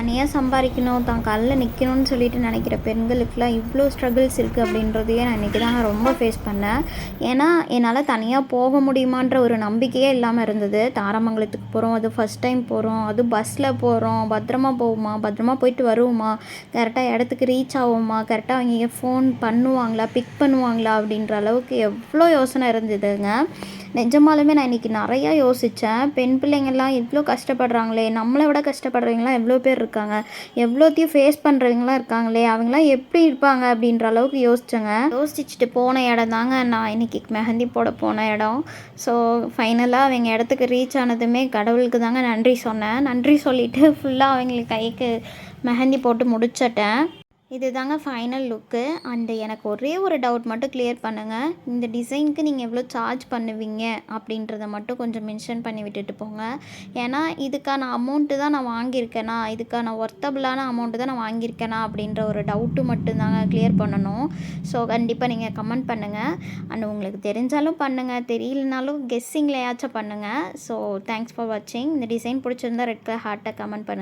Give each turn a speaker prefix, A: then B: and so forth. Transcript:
A: தனியாக சம்பாதிக்கணும், தான் காலில் நிற்கணும்னு சொல்லிட்டு நினைக்கிற பெண்களுக்கெலாம் இவ்வளோ ஸ்ட்ரகிள்ஸ் இருக்குது அப்படின்றதையே நான் இன்றைக்கி தான் ரொம்ப ஃபேஸ் பண்ணேன். ஏன்னா என்னால் தனியாக போக முடியுமான்ற ஒரு நம்பிக்கையே இல்லாமல் இருந்தது. தாரமங்கலத்துக்கு போகிறோம், அது ஃபஸ்ட் டைம் போகிறோம், அதுவும் பஸ்ஸில் போகிறோம், பத்திரமா போவோமா, பத்திரமா போயிட்டு வருவோமா, கரெக்டாக இடத்துக்கு ரீச் ஆகுமா, கரெக்டாக அவங்க ஃபோன் பண்ணுவாங்களா, பிக் பண்ணுவாங்களா அப்படின்ற அளவுக்கு எவ்வளோ யோசனை இருந்ததுங்க. நிஜமாலுமே நான் இன்றைக்கி நிறையா யோசித்தேன். பெண் பிள்ளைங்கள்லாம் இவ்வளோ கஷ்டப்படுறாங்களே, நம்மளை விட கஷ்டப்படுறவங்களாம் எவ்வளோ பேர் இருக்காங்க, எவ்வளோத்தையும் ஃபேஸ் பண்ணுறவங்களாம் இருக்காங்களே, அவங்களாம் எப்படி இருப்பாங்க அப்படின்ற அளவுக்கு யோசித்தேங்க. யோசிச்சுட்டு போன இடம் தாங்க நான் இன்றைக்கி மெஹந்தி போட போன இடம். ஸோ ஃபைனலாக அவங்க இடத்துக்கு ரீச் ஆனதுமே கடவுளுக்கு தாங்க நன்றி சொன்னேன். நன்றி சொல்லிவிட்டு ஃபுல்லாக அவங்களுக்கு கைக்கு மெஹந்தி போட்டு முடிச்சிட்டேன். இது தாங்க ஃபைனல் லுக்கு. அண்டு எனக்கு ஒரே ஒரு டவுட் மட்டும் கிளியர் பண்ணுங்கள். இந்த டிசைனுக்கு நீங்கள் எவ்வளோ சார்ஜ் பண்ணுவீங்க அப்படின்றத மட்டும் கொஞ்சம் மென்ஷன் பண்ணி விட்டுட்டு போங்க. ஏன்னா இதுக்கான அமௌண்ட்டு தான் நான் வாங்கியிருக்கேனா, இதுக்கான ஒர்த்தபிளான அமௌண்ட்டு தான் நான் வாங்கியிருக்கேனா அப்படின்ற ஒரு டவுட்டு மட்டும்தாங்க கிளியர் பண்ணணும். ஸோ கண்டிப்பாக நீங்கள் கமெண்ட் பண்ணுங்கள். அண்ட் உங்களுக்கு தெரிஞ்சாலும் பண்ணுங்கள், தெரியலனாலும் கெஸ்ஸிங்லையாச்சும் பண்ணுங்கள். ஸோ தேங்க்ஸ் ஃபார் வாட்சிங். இந்த டிசைன் பிடிச்சிருந்தா ரெட் கலர் ஹார்ட்டை கமெண்ட் பண்ணுங்கள்.